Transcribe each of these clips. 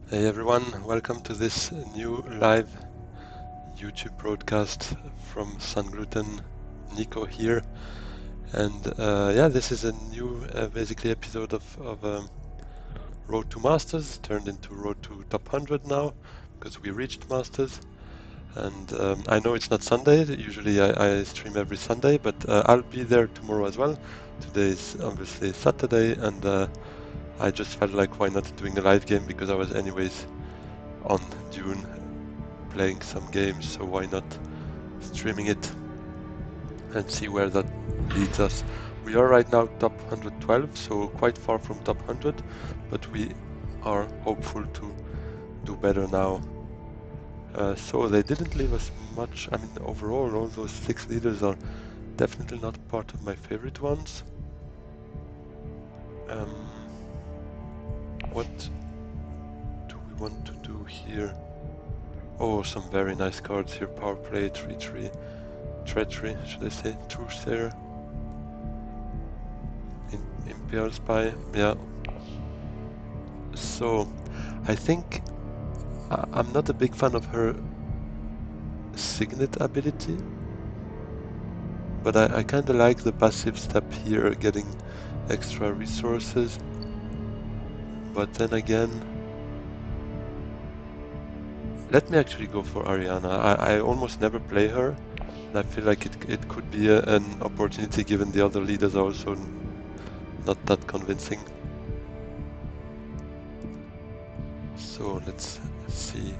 Hey everyone, welcome to this new live YouTube broadcast from Sun Gluten. Nico here, and yeah, this is a new basically episode of Road to Masters, turned into Road to Top 100 now, because we reached Masters. And I know it's not Sunday, usually I stream every Sunday, but I'll be there tomorrow as well. Today is obviously Saturday, and I just felt like why not doing a live game, because I was anyways on Dune playing some games, so why not streaming it and see where that leads us. We are right now top 112, so quite far from top 100, but we are hopeful to do better now. So they didn't leave us much. I mean, overall, all those 6 leaders are definitely not part of my favorite ones. What do we want to do here? Oh, some very nice cards here. Power play, 3-3. Treachery, should I say? Truthsayer. Imperial Spy, yeah. So, I think I'm not a big fan of her Signet ability, but I kind of like the passive step here, getting extra resources. But then again, let me actually go for Ariana. I almost never play her, and I feel like it could be an opportunity given the other leaders are also not that convincing. So let's see.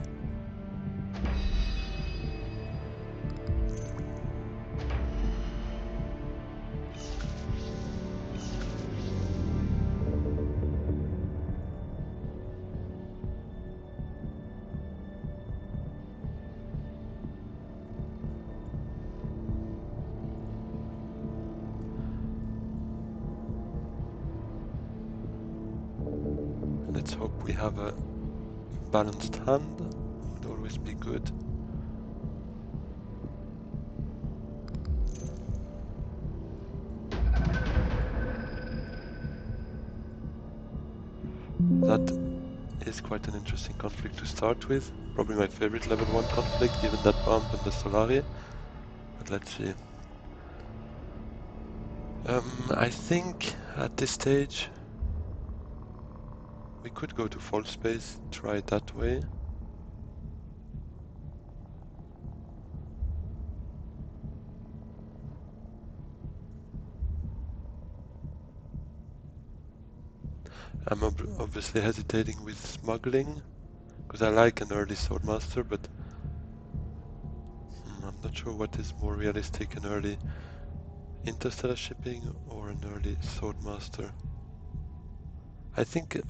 Let's hope we have a balanced hand. Would always be good. That is quite an interesting conflict to start with. Probably my favorite level 1 conflict, given that bump and the Solari. But let's see. I think at this stage we could go to false space, try it that way. I'm obviously hesitating with smuggling, because I like an early Swordmaster, but I'm not sure what is more realistic, an early interstellar shipping or an early Swordmaster. I think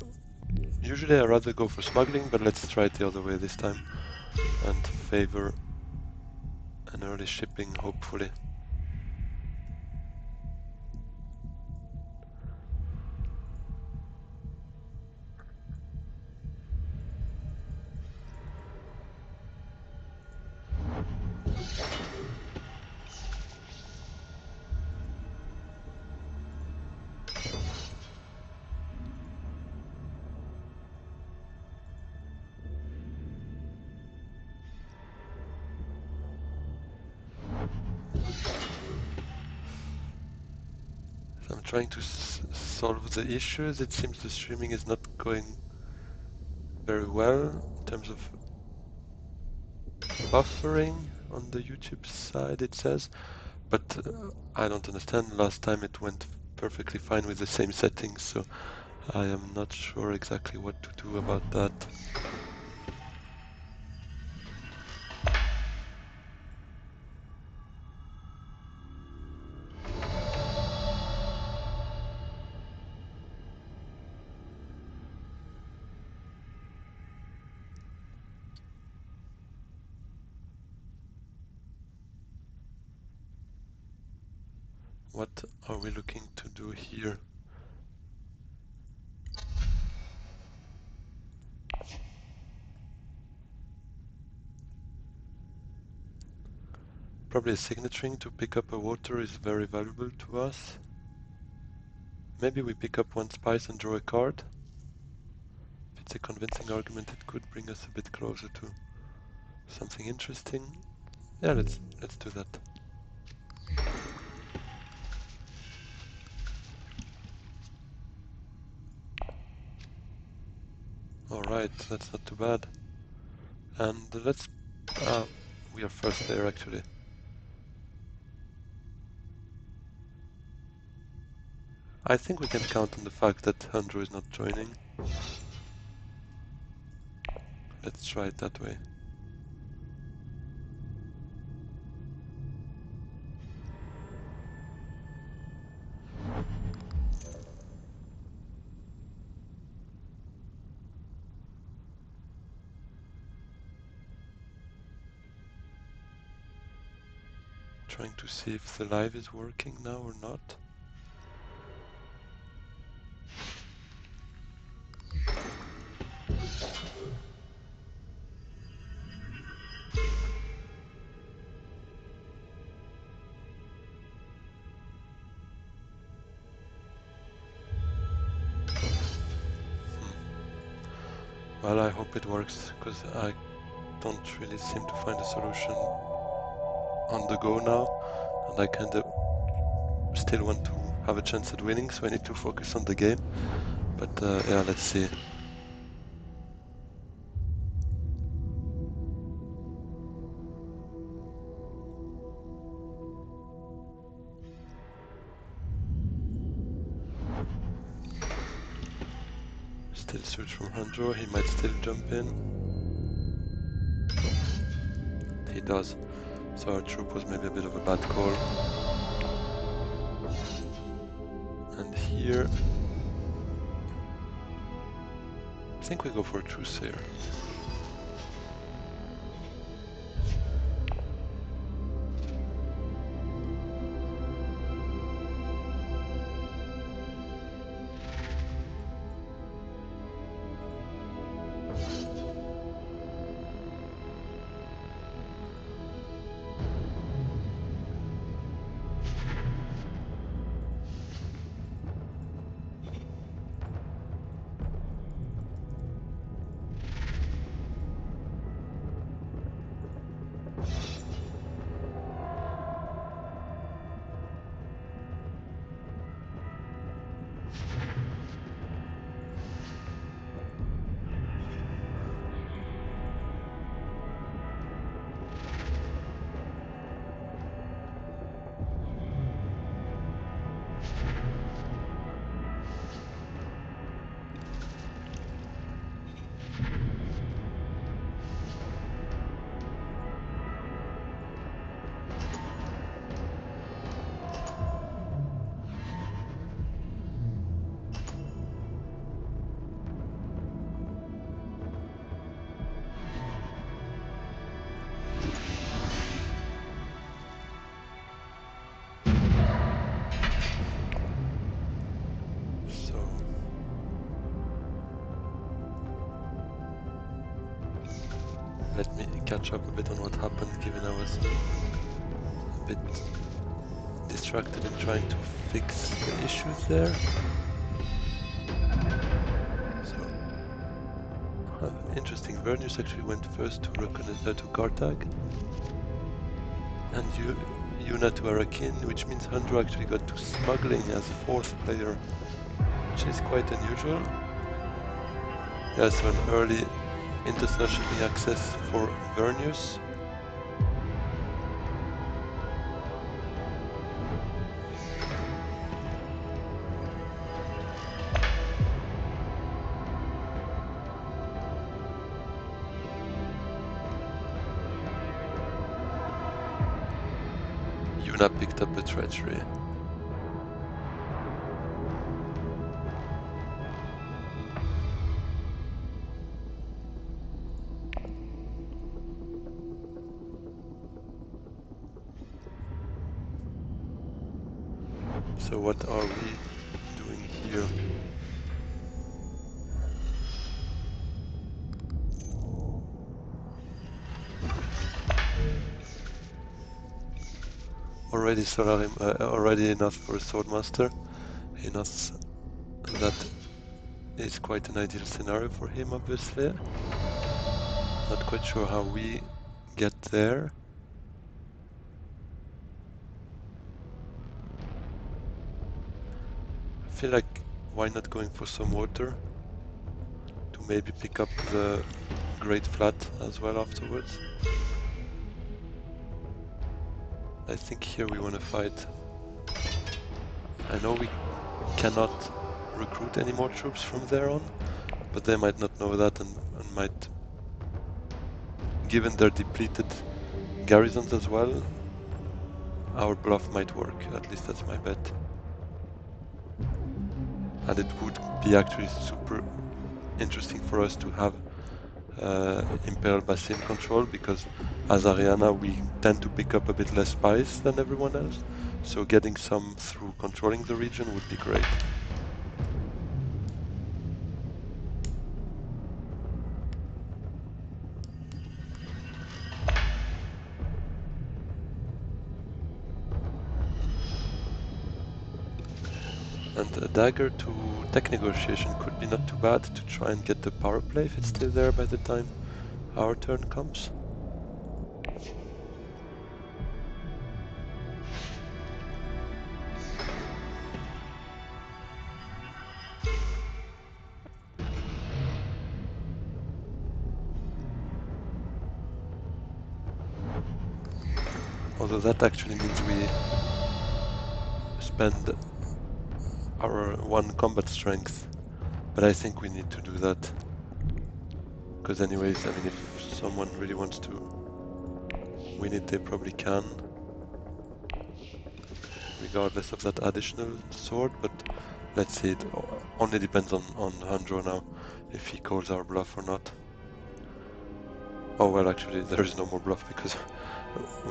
usually I rather go for smuggling, but let's try it the other way this time and favor an early shipping, hopefully. So I'm trying to solve the issues. It seems the streaming is not going very well in terms of buffering on the YouTube side, it says, but I don't understand. Last time it went perfectly fine with the same settings, so I am not sure exactly what to do about that. What are we looking to do here? Probably a signet ring to pick up a water is very valuable to us. Maybe we pick up one spice and draw a card. it's a convincing argument. It could bring us a bit closer to something interesting. Yeah, let's do that. All right, that's not too bad. And let's we are first there actually. I think we can count on the fact that Handro is not joining. Let's try it that way. Trying to see if the live is working now or not. Well, I hope it works, because I don't really seem to find a solution on the go now, and I kind of still want to have a chance at winning, so I need to focus on the game. But yeah, let's see. Still switch from Handro, he might still jump in. He does. So our troop was maybe a bit of a bad call. And here, I think we go for a truce here. Let me catch up a bit on what happened, given I was a bit distracted in trying to fix the issues there. So, interesting. Vernius actually went first to Kartag, and Yuna to Arakin, which means Handro actually got to smuggling as fourth player, which is quite unusual. Yeah, so an early international shipping access for Vernius. Yuna picked up a treachery. So what are we doing here? Already already enough for a swordmaster. Enough that is quite an ideal scenario for him, obviously. Not quite sure how we get there. I feel like why not going for some water to maybe pick up the Great Flat as well afterwards. I think here we want to fight. I know we cannot recruit any more troops from there on, but they might not know that and might, given their depleted garrisons as well, our bluff might work. At least that's my bet. And it would be actually super interesting for us to have Imperial Basin control, because as Ariana we tend to pick up a bit less spies than everyone else, so getting some through controlling the region would be great. And a dagger to tech negotiation could be not too bad to try and get the power play if it's still there by the time our turn comes. Although that actually means we spend our one combat strength, but I think we need to do that. Because anyways, I mean, if someone really wants to win it, they probably can, regardless of that additional sword, but let's see, it only depends on Handro now, if he calls our bluff or not. Oh well, actually there is no more bluff, because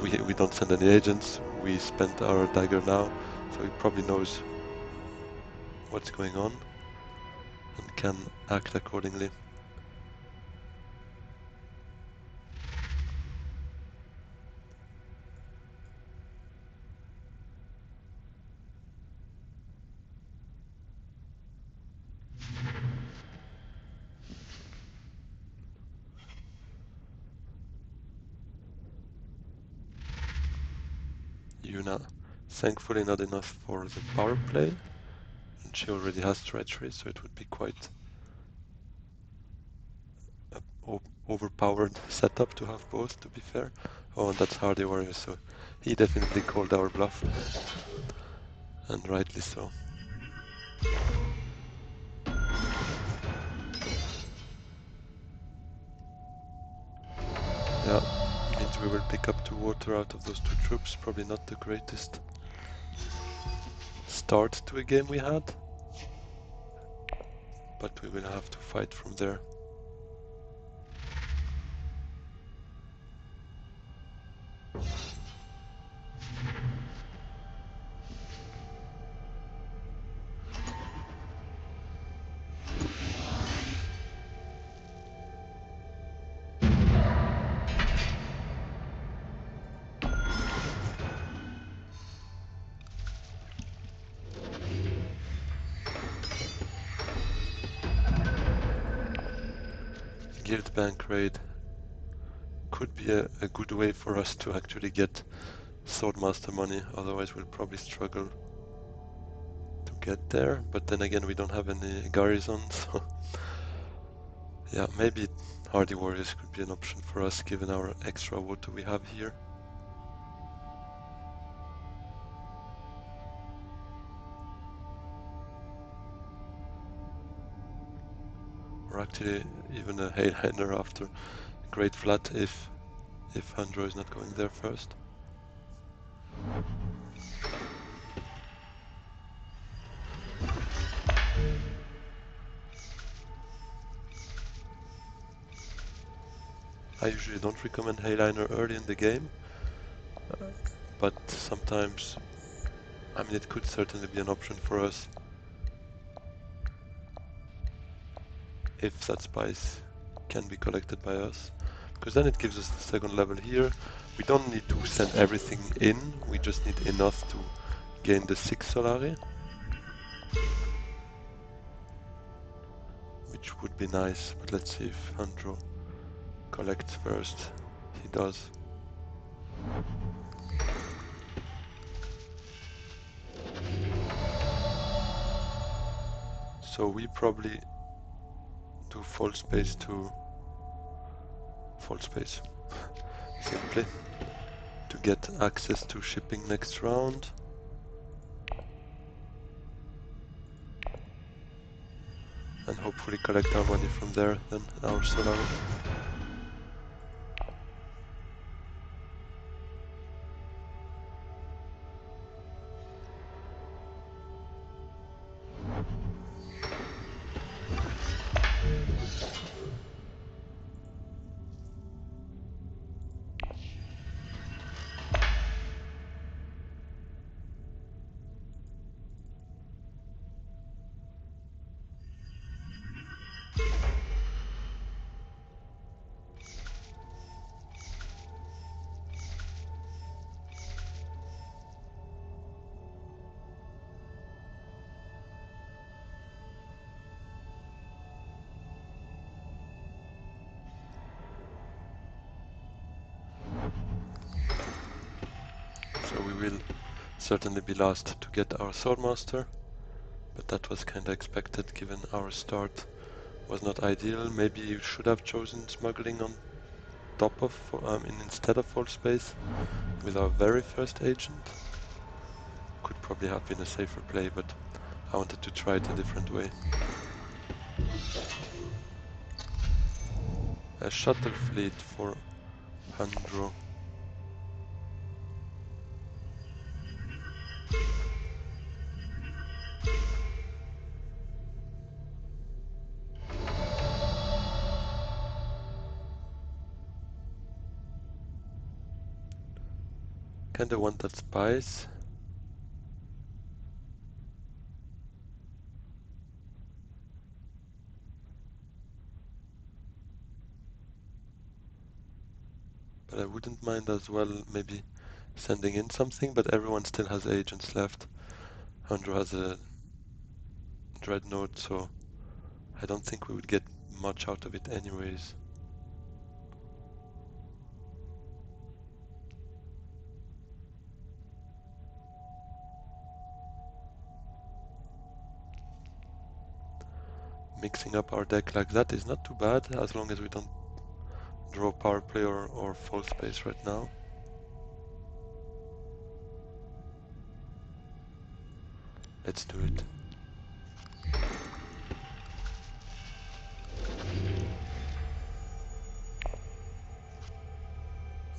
we don't send any agents, we spent our dagger now, so he probably knows what's going on and can act accordingly. Yuna, thankfully not enough for the power play, and she already has treachery, so it would be quite a overpowered setup to have both, to be fair. Oh, and that's Hardy Warrior, so he definitely called our bluff, and rightly so. Yeah, means we will pick up 2 water out of those 2 troops, probably not the greatest start to a game we had, but we will have to fight from there. Guild Bank raid could be a good way for us to actually get Swordmaster money, otherwise we'll probably struggle to get there, but then again we don't have any garrisons, so yeah, maybe Hardy Warriors could be an option for us given our extra water we have here. Or actually even a Hailhander after Great Flat if Handro is not going there first. I usually don't recommend Hailhander early in the game, but sometimes, I mean, it could certainly be an option for us if that spice can be collected by us, because then it gives us the second level here. We don't need to send everything in, we just need enough to gain the 6 Solari. which would be nice, but let's see if Andro collects first. He does. So we probably do full space to full space simply to get access to shipping next round. And hopefully collect our money from there, then our solar. So we will certainly be last to get our Swordmaster, but that was kinda expected given our start was not ideal. Maybe you should have chosen smuggling on top of, instead of full space with our very first agent. Could probably have been a safer play, but I wanted to try it a different way. A shuttle fleet for Handro. Kinda want that spice. But I wouldn't mind as well maybe sending in something, but everyone still has agents left. Andrew has a dreadnought, so I don't think we would get much out of it anyways. Mixing up our deck like that is not too bad, as long as we don't draw power play or full space right now. Let's do it.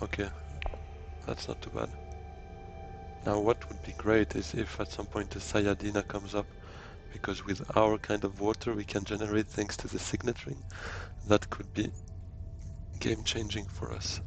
Okay, that's not too bad. Now what would be great is if at some point the Sayadina comes up, because with our kind of water we can generate thanks to the signet ring. That could be game changing for us.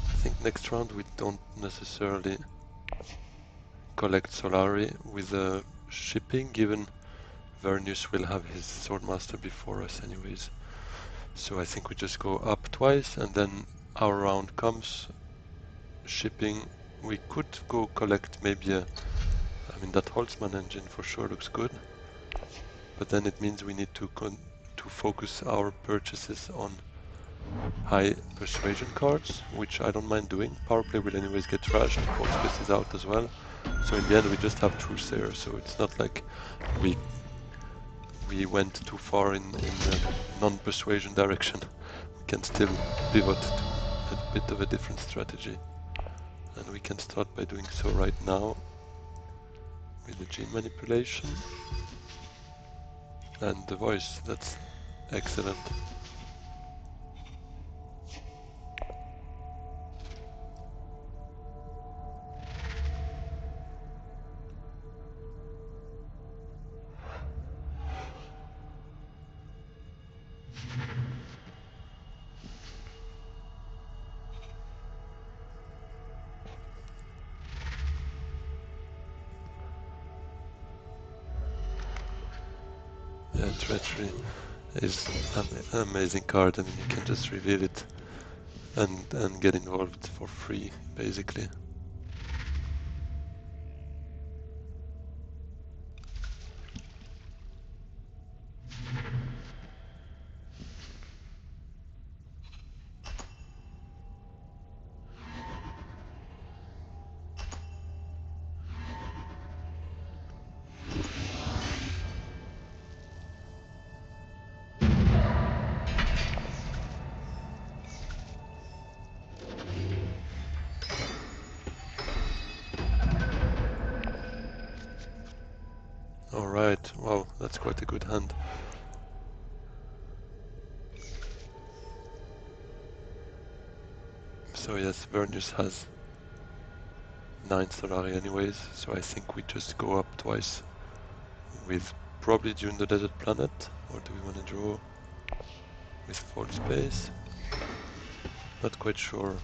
I think next round we don't necessarily collect Solari with the shipping, given Vernius will have his Swordmaster before us anyways. So I think we just go up twice and then our round comes, shipping. We could go collect maybe that Holtzman engine for sure looks good, but then it means we need to focus our purchases on high persuasion cards, which I don't mind doing. Power play will anyways get trashed, full space is out as well. So in the end we just have truce there, so it's not like we went too far in the non-persuasion direction. We can still pivot to a bit of a different strategy. And we can start by doing so right now with the gene manipulation. And the voice, that's excellent. Treachery is an amazing card. I mean, you can just reveal it and get involved for free, basically. Alright, wow, that's quite a good hand. So yes, Vernius has 9 Solari anyways, so I think we just go up twice with probably Dune the Desert Planet, or do we want to draw with Fall Space? Not quite sure.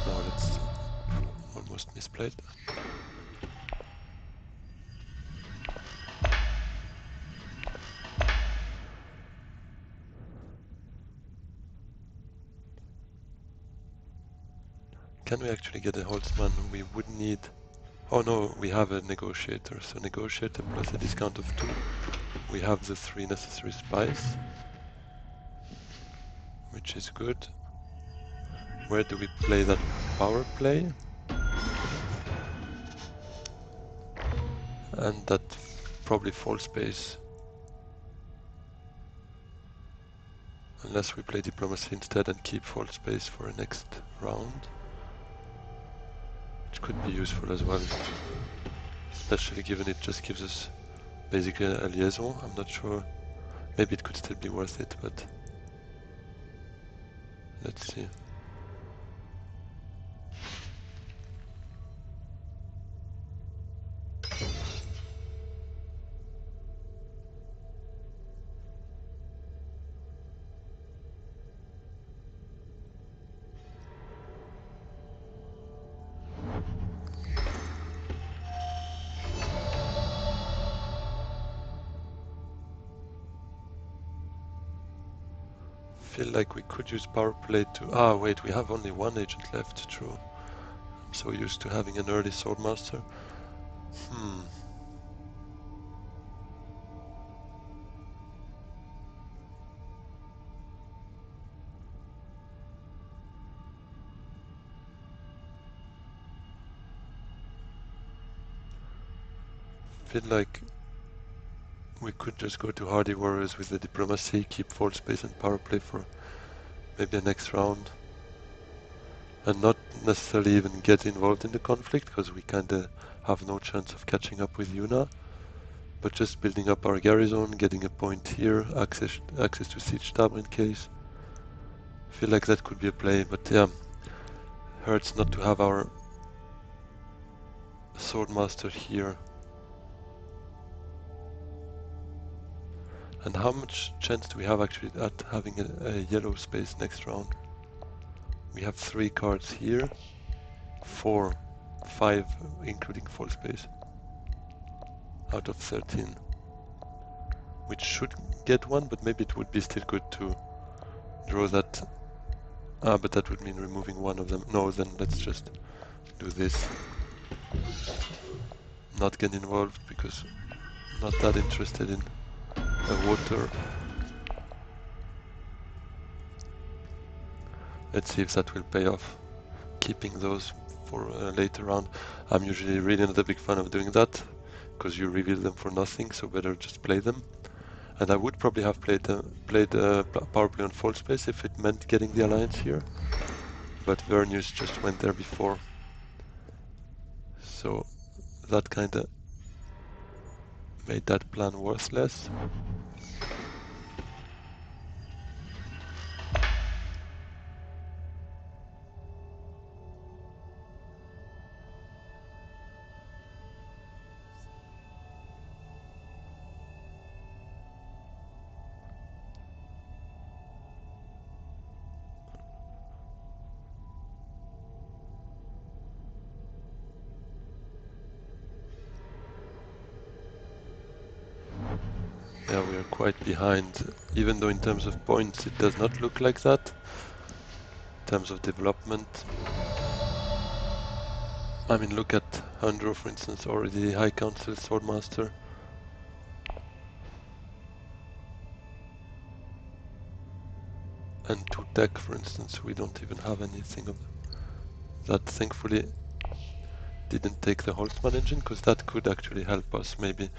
No, that's almost misplayed. Can we actually get a Holtzman? We would need... Oh no, we have a Negotiator. So Negotiator plus a discount of 2. We have the 3 necessary spies, which is good. Where do we play that power play? And that probably Fall Space. Unless we play Diplomacy instead and keep Fall Space for a next round. Which could be useful as well. Especially given it just gives us basically a liaison. I'm not sure. Maybe it could still be worth it, but let's see. Feel like we could use power play to... Ah, wait, we have only one agent left, true. I'm so used to having an early Swordmaster. Feel like we could just go to Hardy Warriors with the Diplomacy, keep Fall Space and power play for maybe a next round. And not necessarily even get involved in the conflict, because we kinda have no chance of catching up with Yuna. But just building up our garrison, getting a point here, access to Siege Tower in case. Feel like that could be a play, but yeah, hurts not to have our Swordmaster here. And how much chance do we have actually at having a yellow space next round? We have 3 cards here, 4, 5 including Fall Space, out of 13. Which should get one, but maybe it would be still good to draw that. Ah, but that would mean removing one of them. No, then let's just do this. Not get involved because I'm not that interested in a water. Let's see if that will pay off. Keeping those for a later round. I'm usually really not a big fan of doing that because you reveal them for nothing, so better just play them. And I would probably have played power play on Fall Space if it meant getting the alliance here. But Vernius just went there before. So that kinda made that plan worthless. Yeah, we are quite behind, even though in terms of points it does not look like that. In terms of development, I mean, look at Hundro, for instance, already High Council Swordmaster. And to tech, for instance, we don't even have anything of that. Thankfully, didn't take the Holtzmann engine, because that could actually help us maybe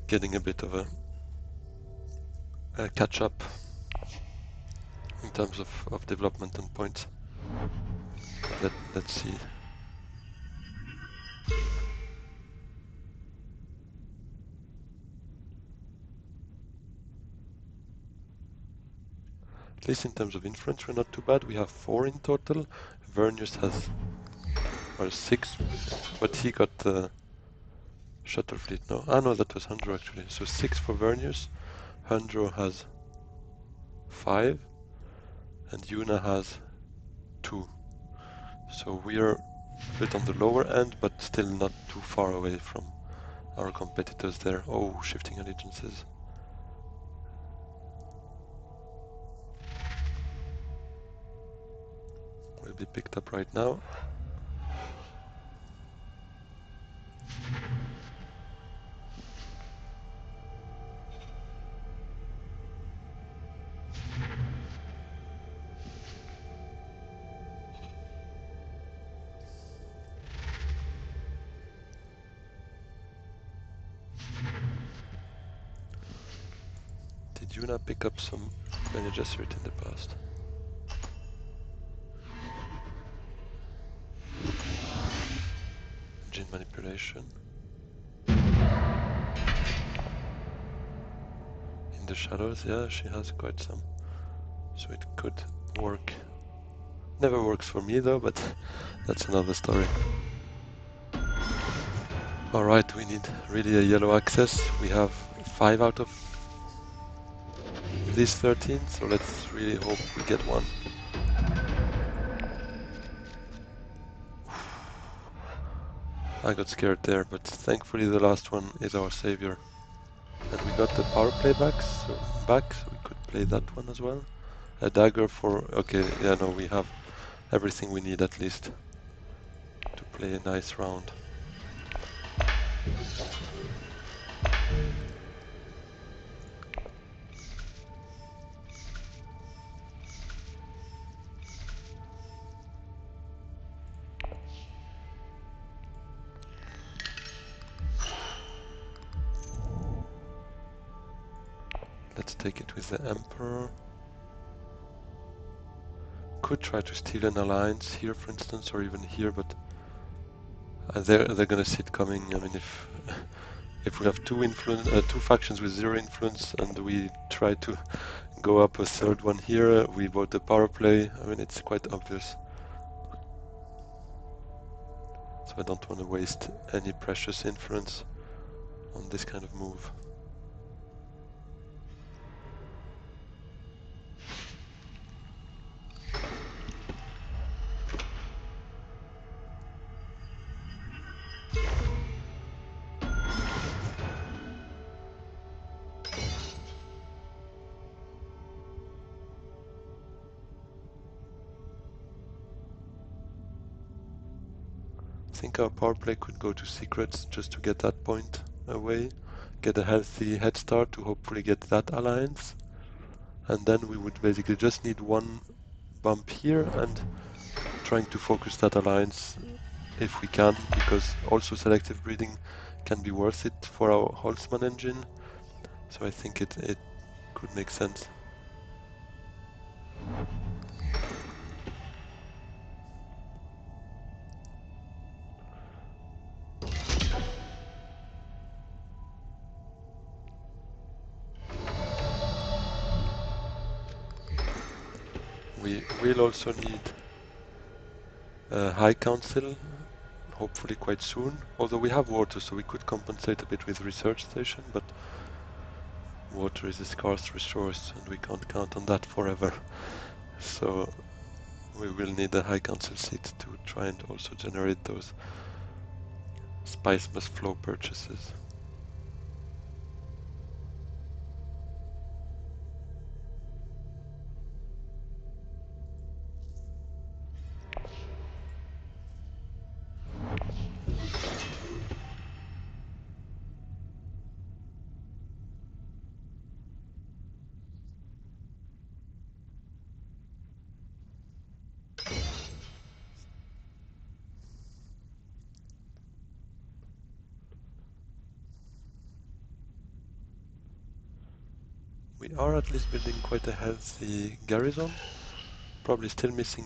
getting a bit of a catch up in terms of development and points. Let's see. At least in terms of influence, we're not too bad. We have 4 in total. Vernius has, well, 6, but he got the shuttle fleet. No, no, that was Hundro actually. So 6 for Vernius. Hundro has 5, and Yuna has 2. So we are a bit on the lower end, but still not too far away from our competitors there. Oh, shifting allegiances. Will be picked up right now. Did Yuna pick up some Bene Gesserit in the past? Gene manipulation. In the shadows, yeah, she has quite some. So it could work. Never works for me though, but that's another story. Alright, we need really a yellow access. We have 5 out of these 13, so let's really hope we get one. I got scared there, but thankfully the last one is our savior. And we got the power play back, so we could play that one as well. A dagger for... okay, yeah, no, we have everything we need at least to play a nice round. Let's take it with the Emperor. Could try to steal an alliance here, for instance, or even here, but they're gonna see it coming. I mean, if we have two factions with 0 influence, and we try to go up a third one here, we vote the power play. I mean, it's quite obvious. So I don't want to waste any precious influence on this kind of move. I think our power play could go to secrets just to get that point away, get a healthy head start to hopefully get that alliance, and then we would basically just need one bump here and trying to focus that alliance if we can, because also selective breeding can be worth it for our Holtzmann engine, so I think it could make sense. We will also need a High Council, hopefully quite soon, although we have water, so we could compensate a bit with research station, but water is a scarce resource and we can't count on that forever. So we will need a High Council seat to try and also generate those spice must flow purchases. We are at least building quite a healthy garrison. Probably still missing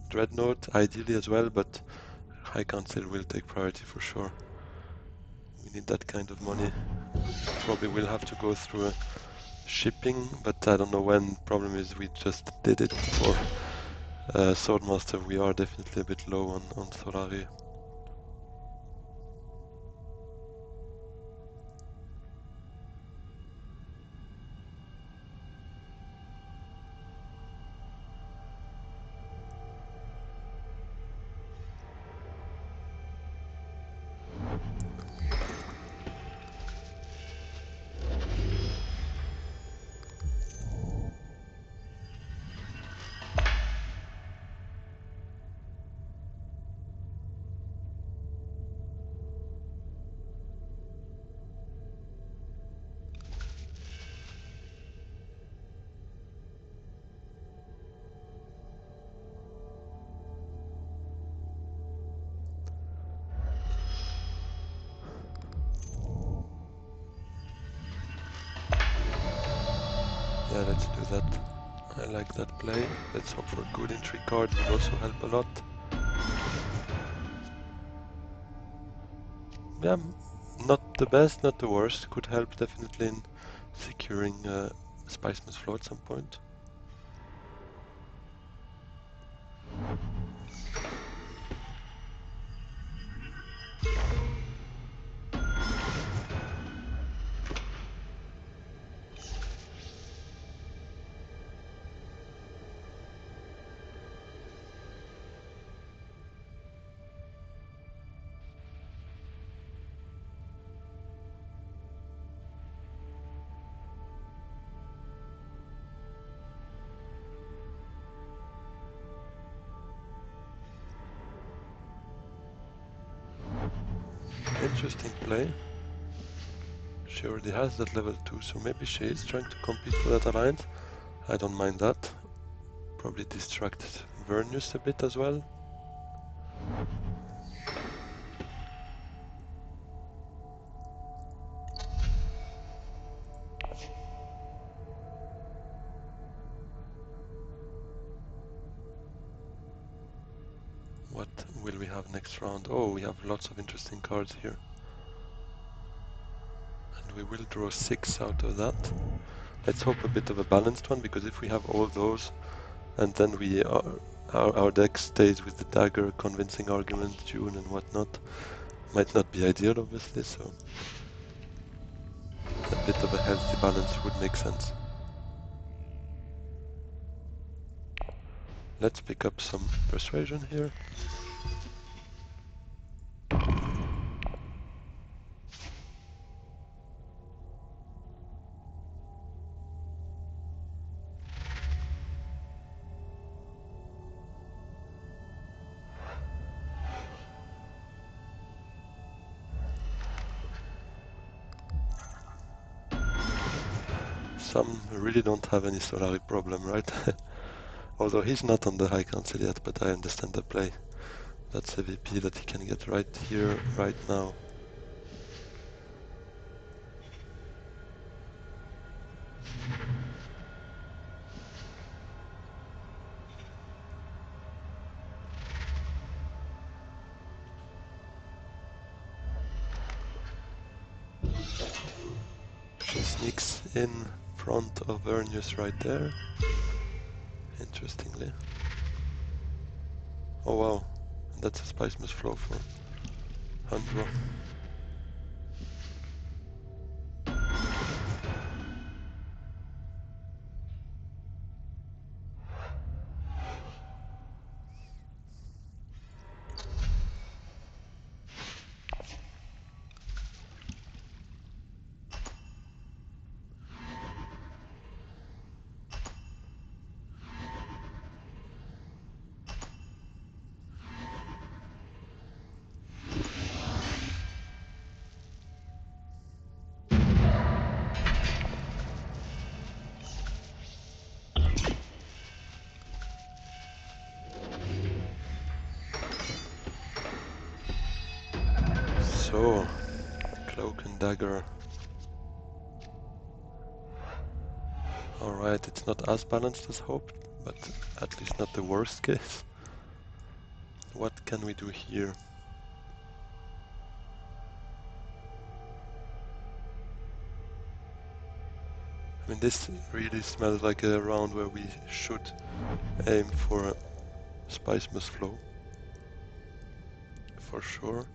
Dreadnought, ideally as well, but High Council will take priority for sure. We need that kind of money. Probably will have to go through shipping, but I don't know when. Problem is we just did it for Swordmaster. We are definitely a bit low on Solari. Yeah, let's do that. I like that play. Let's hope for a good intrigue card. Will also help a lot. Yeah, not the best, not the worst. Could help definitely in securing Spiceman's Flow at some point. Interesting play. She already has that level 2, so maybe she is trying to compete for that alliance. I don't mind that. Probably distract Vernius a bit as well. What will we have next round? Oh, we have lots of interesting cards here. And we will draw 6 out of that. Let's hope a bit of a balanced one, because if we have all those, and then we our deck stays with the dagger, convincing argument, Dune and whatnot, might not be ideal, obviously, so a bit of a healthy balance would make sense. Let's pick up some persuasion here. Some really don't have any Solari problem, right? Although he's not on the High Council yet, but I understand the play. That's a VP that he can get right here, right now. She sneaks in front of Vernius right there, interestingly. Oh wow, that's a Spiceman's Flow for Handro. So, Cloak and Dagger. Alright, it's not as balanced as hoped, but at least not the worst case. What can we do here? I mean, this really smells like a round where we should aim for a spice must flow. For sure.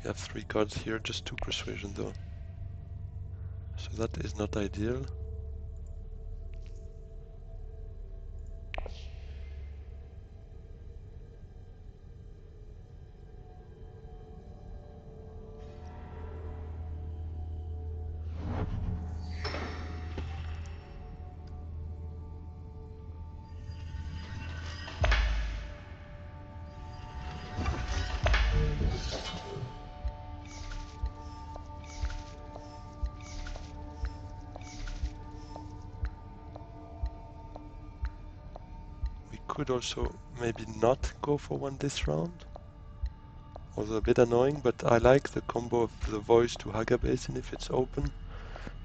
We have 3 cards here, just 2 persuasion though. So that is not ideal. Could also maybe not go for one this round. Also a bit annoying, but I like the combo of the voice to Haga Basin if it's open.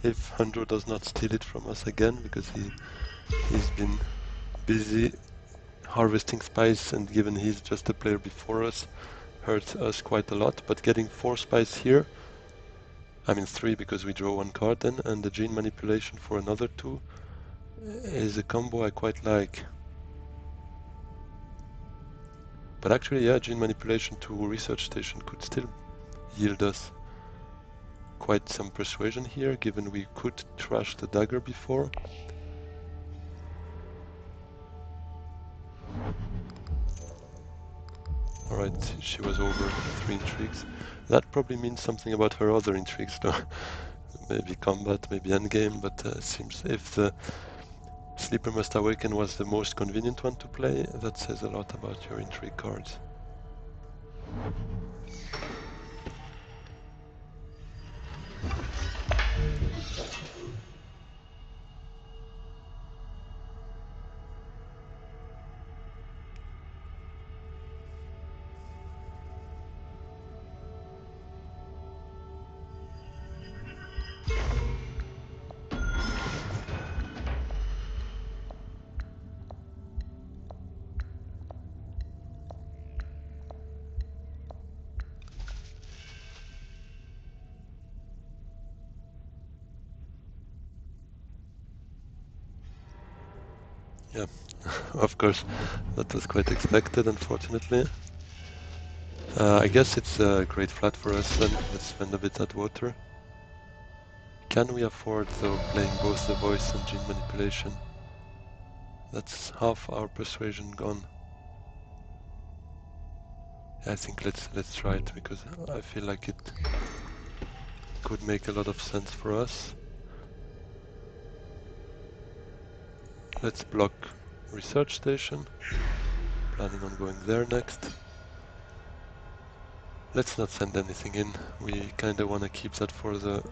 If Handro does not steal it from us again, because he's been busy harvesting spice, and given he's just a player before us, hurts us quite a lot. But getting 4 spice here, I mean 3 because we draw 1 card then, and the gene manipulation for another 2 is a combo I quite like. But actually, yeah, gene manipulation to research station could still yield us quite some persuasion here, given we could trash the dagger before. Alright, she was over 3 intrigues. That probably means something about her other intrigues though. Maybe combat, maybe endgame, but seems if the Sleeper Must Awaken was the most convenient one to play, that says a lot about your intrigue cards. Yeah, of course, that was quite expected, unfortunately. I guess it's a great flat for us then. Let's spend a bit at water. Can we afford, though, playing both the voice and gene manipulation? That's half our persuasion gone. I think let's try it, because I feel like it could make a lot of sense for us. Let's block research station. Planning on going there next. Let's not send anything in. We kinda wanna keep that for the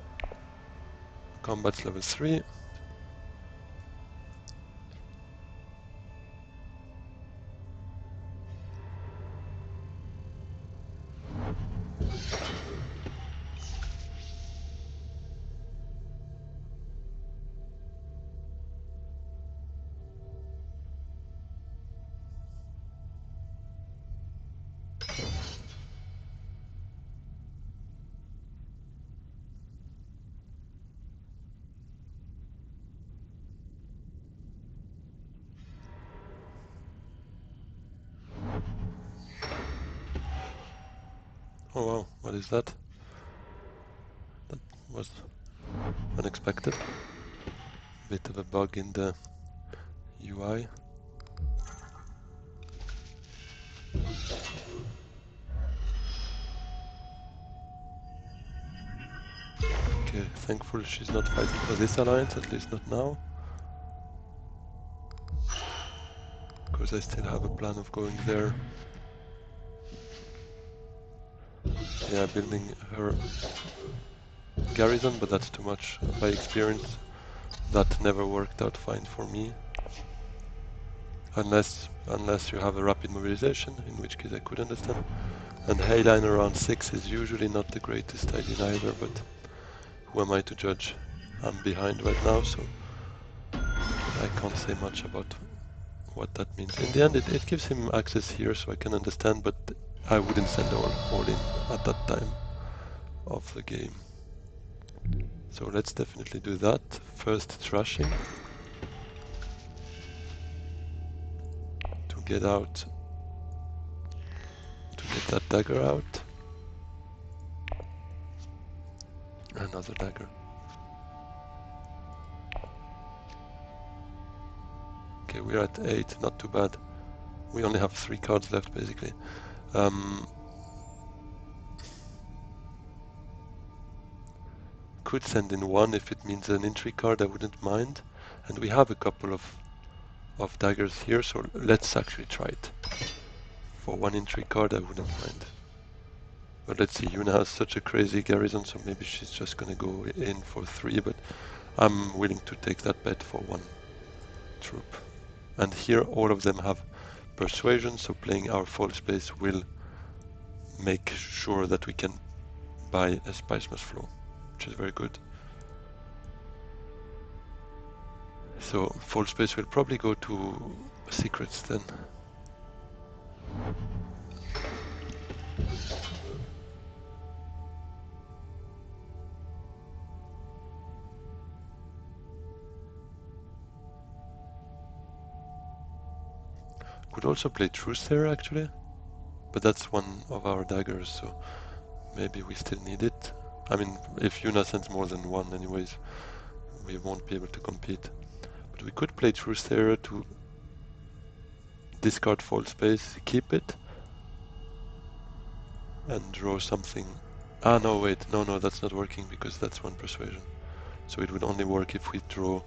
combat level 3. Oh wow, what is that? That was unexpected. Bit of a bug in the UI. Okay, thankful she's not fighting for this alliance, at least not now. Because I still have a plan of going there. Yeah, building her garrison, but that's too much by experience. That never worked out fine for me. Unless you have a rapid mobilization, in which case I could understand. And Hayline around 6 is usually not the greatest idea either, but who am I to judge? I'm behind right now, so I can't say much about what that means. In the end, it gives him access here, so I can understand, but I wouldn't send all in at that time of the game. So let's definitely do that. First trashing to get out, to get that dagger out. Another dagger. Okay, we're at 8, not too bad. We only have 3 cards left, basically. Could send in 1 if it means an intrigue card, I wouldn't mind. And we have a couple of daggers here, so let's actually try it. For 1 intrigue card, I wouldn't mind. But let's see, Yuna has such a crazy garrison, so maybe she's just gonna go in for 3, but I'm willing to take that bet for 1 troop. And here all of them have persuasion, so playing our false base will make sure that we can buy a Spice Must Flow, which is very good. So false space will probably go to secrets then. Could also play Truce there actually, but that's one of our daggers, so maybe we still need it. I mean, if Yuna sends more than 1 anyways, we won't be able to compete. But we could play Truce there to discard false space, keep it, and draw something. Ah, no, wait, no, that's not working because that's 1 persuasion. So it would only work if we draw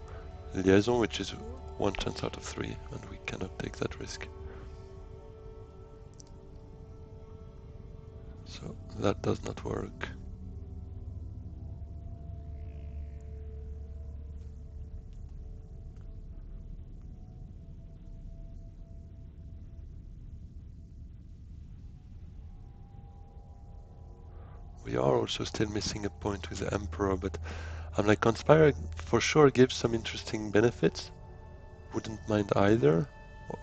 Liaison, which is 1 chance out of 3, and we cannot take that risk. So that does not work. We are also still missing a point with the Emperor, but I'm like, Conspire for sure gives some interesting benefits. Wouldn't mind either.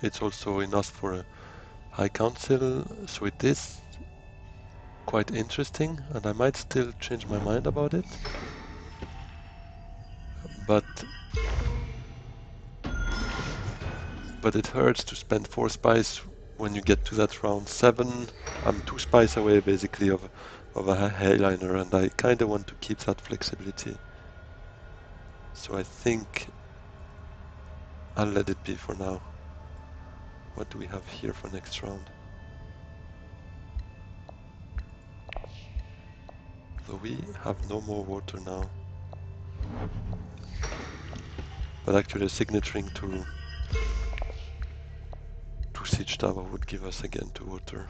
It's also enough for a High Council, so it is quite interesting, and I might still change my mind about it. But it hurts to spend 4 spice when you get to that round 7. I'm 2 spice away basically of a Hayliner, and I kind of want to keep that flexibility. So I think I'll let it be for now. What do we have here for next round? So we have no more water now. But actually signaturing to Siege Tower would give us again 2 water.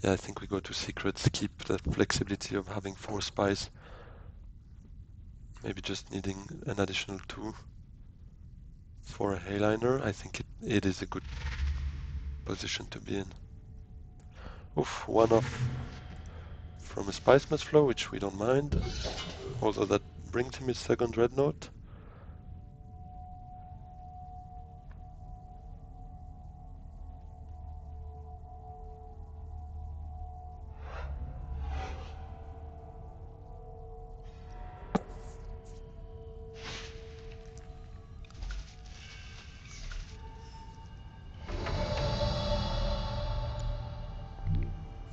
Yeah, I think we go to secrets, keep the flexibility of having 4 spies. Maybe just needing an additional 2 for a Hayliner. I think it is a good position to be in. Oof, 1 off from a Spice Must Flow, which we don't mind. Although that brings him his 2nd Dreadnought.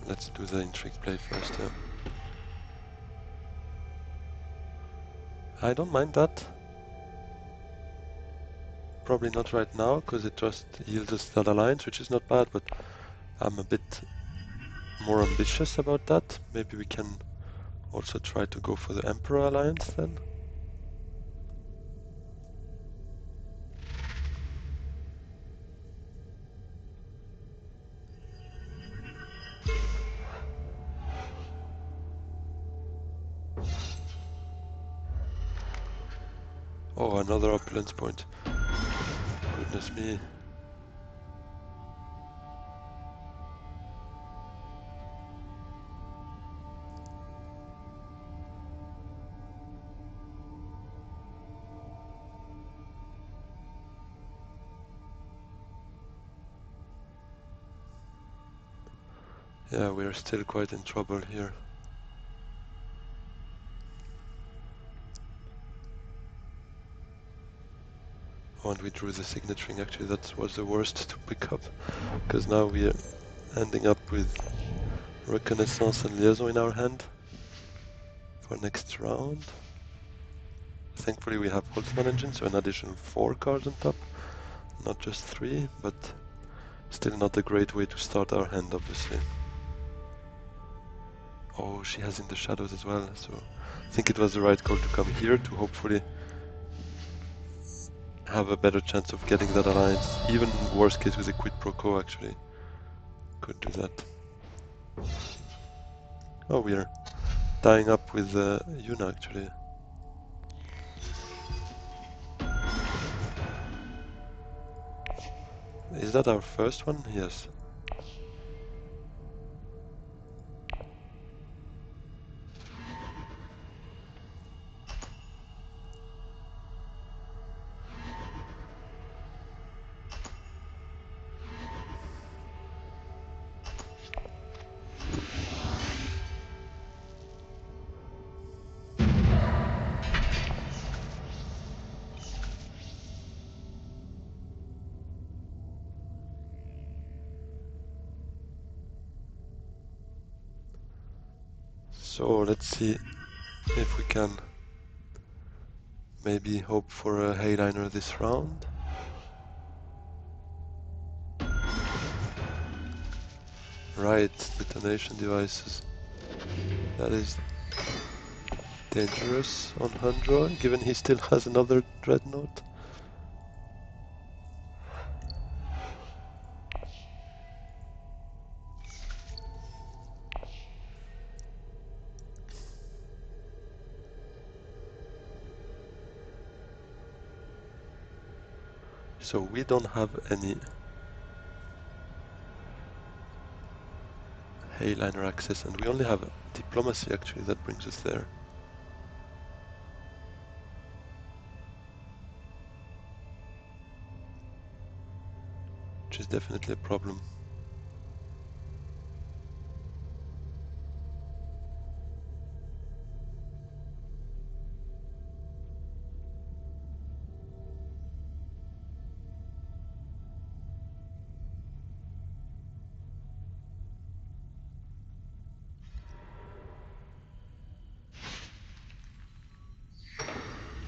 Let's do the intrigue play first, yeah. I don't mind that. Probably not right now, because it just yields us that alliance, which is not bad, but I'm a bit more ambitious about that. Maybe we can also try to go for the Emperor alliance then. Oh, another opulence point. Goodness me. Yeah, we're still quite in trouble here. Oh, and we drew the signaturing. Actually, that was the worst to pick up, because now we are ending up with Reconnaissance and Liaison in our hand for next round. Thankfully, we have Holtzman engine, so an additional 4 cards on top, not just 3, but still not a great way to start our hand, obviously. Oh, she has in the shadows as well, so I think it was the right call to come here to hopefully have a better chance of getting that alliance. Even worst case with a quid pro quo, actually. Could do that. Oh, we are tying up with Yuna, actually. Is that our first one? Yes. So let's see if we can maybe hope for a Hayliner this round. Right, detonation devices. That is dangerous on Handro, given he still has another dreadnought. So we don't have any Hayliner access, and we only have diplomacy actually that brings us there. Which is definitely a problem.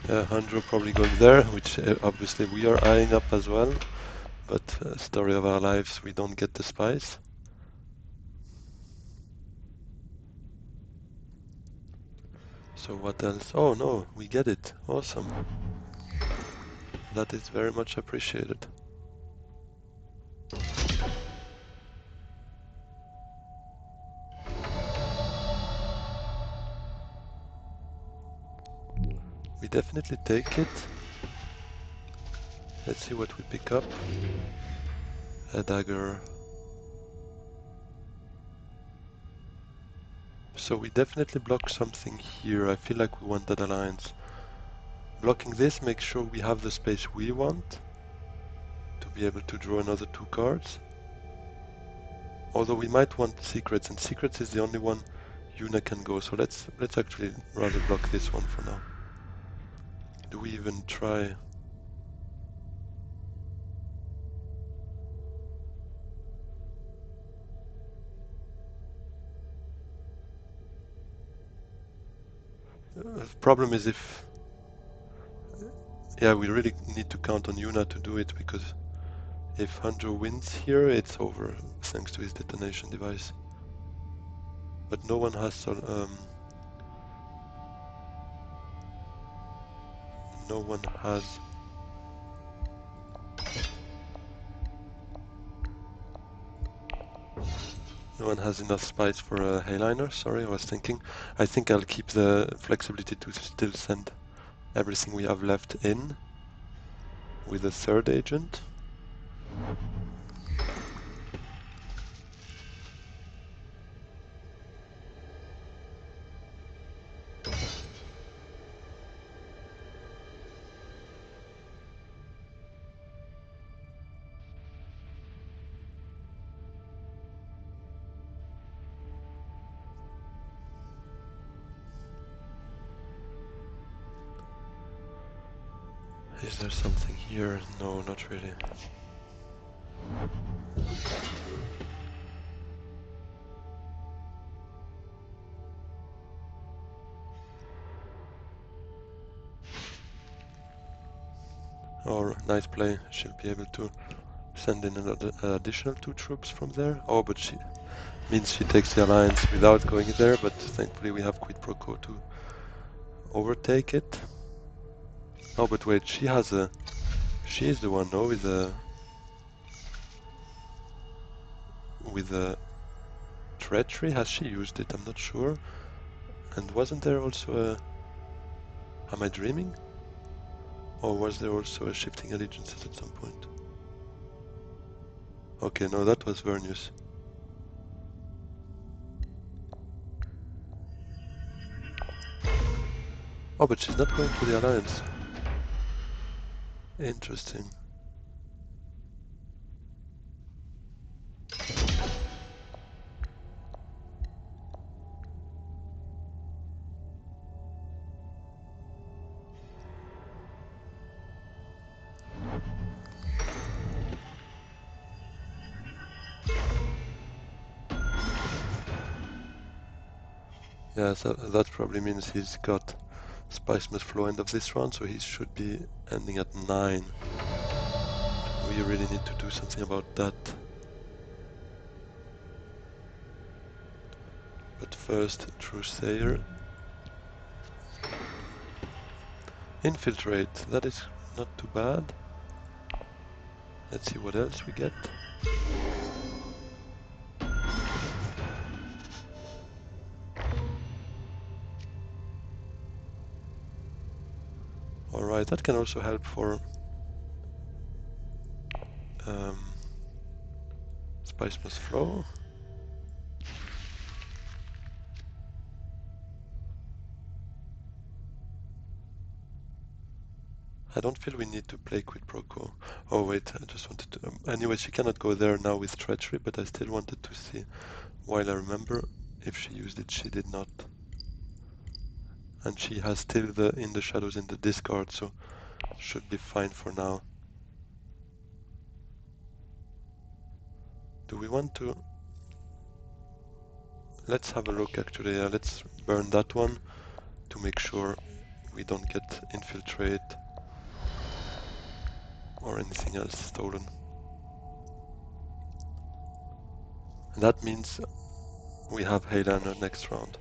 Handro probably going there, which obviously we are eyeing up as well, but story of our lives, we don't get the spies. So what else? Oh no, we get it. Awesome. That is very much appreciated. We definitely take it. Let's see what we pick up. A dagger. So we definitely block something here. I feel like we want that alliance. Blocking this makes sure we have the space we want to be able to draw another 2 cards. Although we might want secrets, and secrets is the only one Yuna can go. So let's actually rather block this one for now. Do we even try? The problem is if... Yeah, we really need to count on Yuna to do it, because if Hanjo wins here, it's over, thanks to his detonation device. But no one has... no one has... No one has enough spice for a Hayliner. Sorry, I was thinking. I think I'll keep the flexibility to still send everything we have left in with a third agent. Is there something here? No, not really. Or nice play. She'll be able to send in another additional 2 troops from there. Oh, but she means she takes the alliance without going there. But thankfully we have quid pro quo to overtake it. Oh, but wait, she has a. She is the one, no, with a treachery. Has she used it? I'm not sure. And wasn't there also a. Am I dreaming? Or was there also a shifting allegiances at some point? Okay, no, that was Vernius. Oh, but she's not going for the alliance. Interesting. Yeah, so that probably means he's got Spice must flow end of this round, so he should be ending at 9. We really need to do something about that. But first, Trusayer. Infiltrate, that is not too bad. Let's see what else we get. Alright, that can also help for Spice must flow. I don't feel we need to play quid pro quo. Oh wait, I just wanted to... anyway, she cannot go there now with treachery, but I still wanted to see, while I remember, if she used it. She did not. And she has still the in the shadows in the discard, so should be fine for now. Do we want to... Let's have a look actually. Let's burn that one to make sure we don't get infiltrate or anything else stolen. And that means we have Heyliner next round.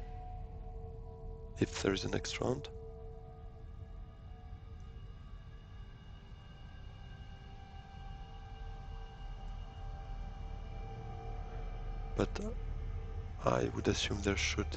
If there is a next round. But I would assume there should.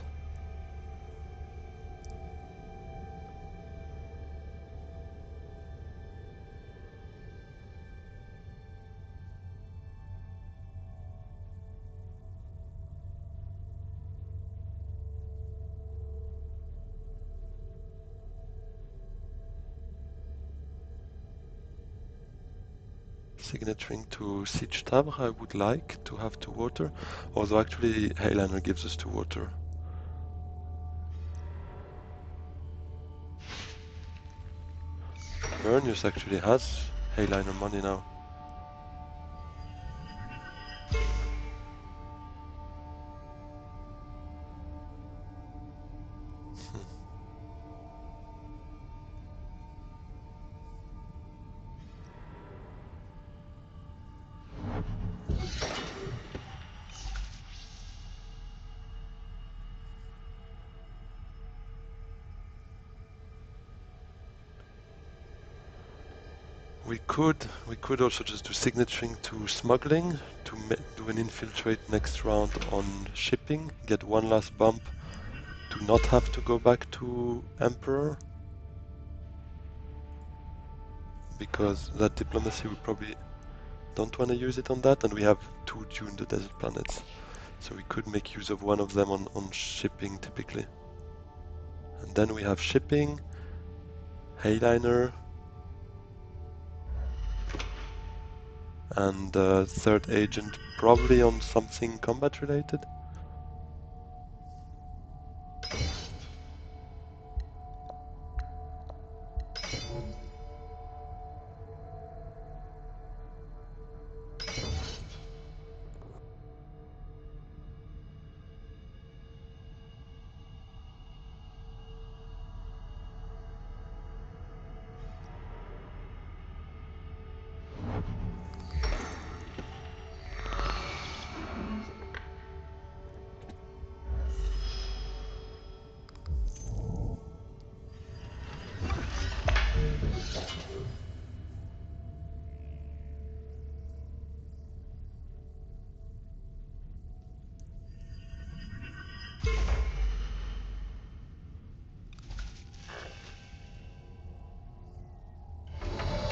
Signaturing to Siege Tabr, I would like to have 2 water, although actually Heyliner gives us 2 water. Vernius actually has Heyliner money now. We could also just do signaturing to smuggling to do an infiltrate next round on shipping, get 1 last bump to not have to go back to Emperor. because that diplomacy we probably don't want to use it on that, and we have 2 Dune the desert planets. So we could make use of one of them on shipping typically. And then we have shipping, Hayliner, and third agent probably on something combat related.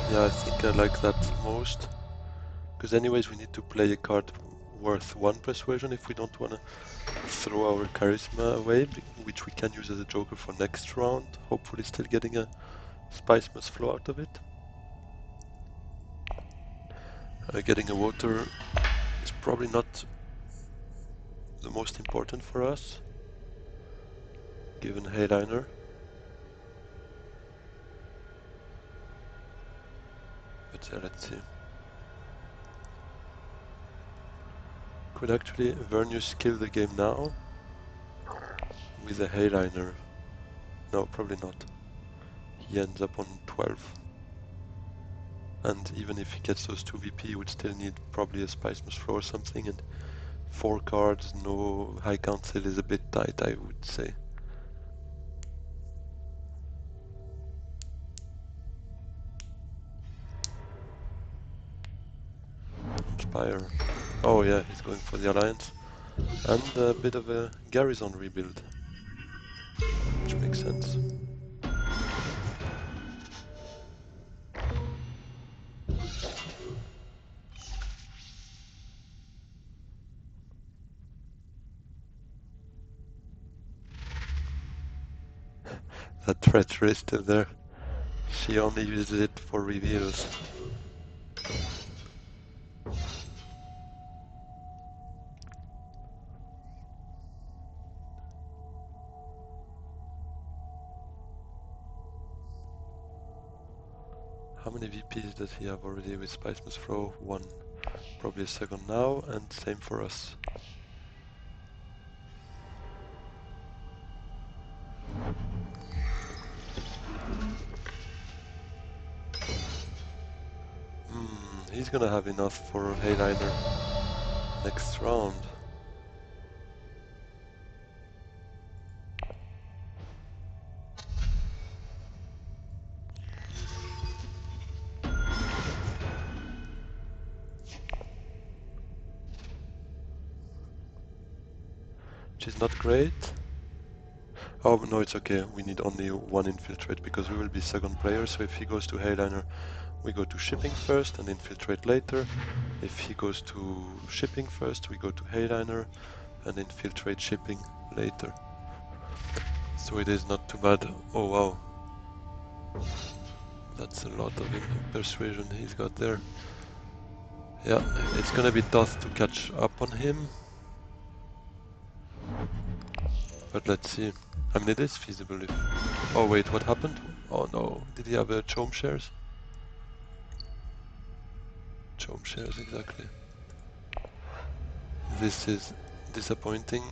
Yeah, I think I like that most. Because anyways we need to play a card worth 1 persuasion if we don't want to throw our charisma away, which we can use as a joker for next round, hopefully still getting a spice must flow out of it. Getting a water is probably not the most important for us, given Hayliner. But yeah, let's see. Could actually Vernius kill the game now with a Hayliner? No, probably not. He ends up on 12. And even if he gets those 2 VP, he would still need probably a Spice Must Flow or something, and 4 cards, no High Council is a bit tight, I would say. Inspire. Oh yeah, he's going for the Alliance. And a bit of a garrison rebuild, which makes sense. That treachery is still there. She only uses it for reveals. How many VPs does he have already with Spice Must Flow? 1. Probably a second now, and same for us. He's gonna have enough for Hayliner next round. Which is not great. Oh no, it's okay. We need only 1 infiltrate because we will be second player. So if he goes to Hayliner, we go to shipping first and infiltrate later. If he goes to shipping first, we go to Hayliner and infiltrate shipping later. So it is not too bad. Oh wow. That's a lot of persuasion he's got there. Yeah, it's gonna be tough to catch up on him. But let's see. I mean, it is feasible if... Oh wait, what happened? Oh no, did he have a Chome shares? Chome shares, exactly. This is disappointing.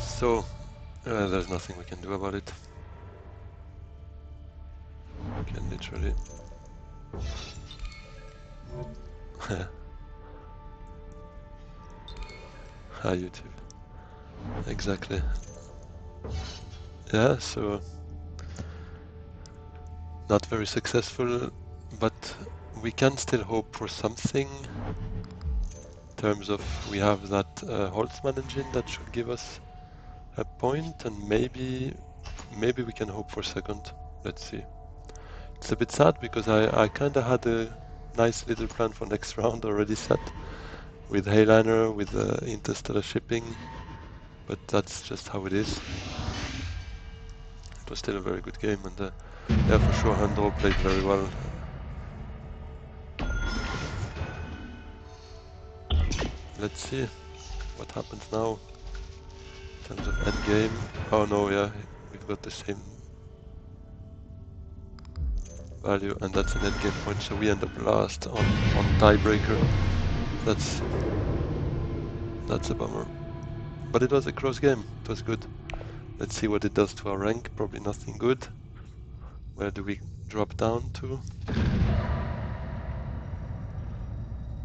So, there's nothing we can do about it. We can literally... YouTube. Exactly. Yeah, so... Not very successful, but we can still hope for something. In terms of, we have that Holtzman engine that should give us a point, and maybe we can hope for second. Let's see. It's a bit sad because I kind of had a nice little plan for next round already set with Hayliner, with interstellar shipping, but that's just how it is. It was still a very good game, and yeah, for sure, Handel played very well. Let's see what happens now in terms of endgame. Oh no, yeah, we've got the same value, and that's an endgame point, so we end up last on tiebreaker. That's a bummer. But it was a close game. It was good. Let's see what it does to our rank. Probably nothing good. Where do we drop down to?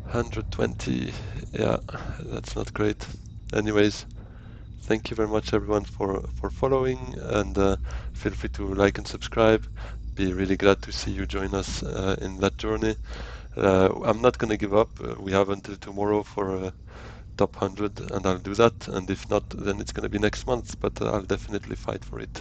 120. Yeah, that's not great. Anyways, thank you very much everyone for following, and feel free to like and subscribe. Be really glad to see you join us in that journey. I'm not going to give up. We have until tomorrow for top 100, and I'll do that. And if not, then it's going to be next month, but I'll definitely fight for it.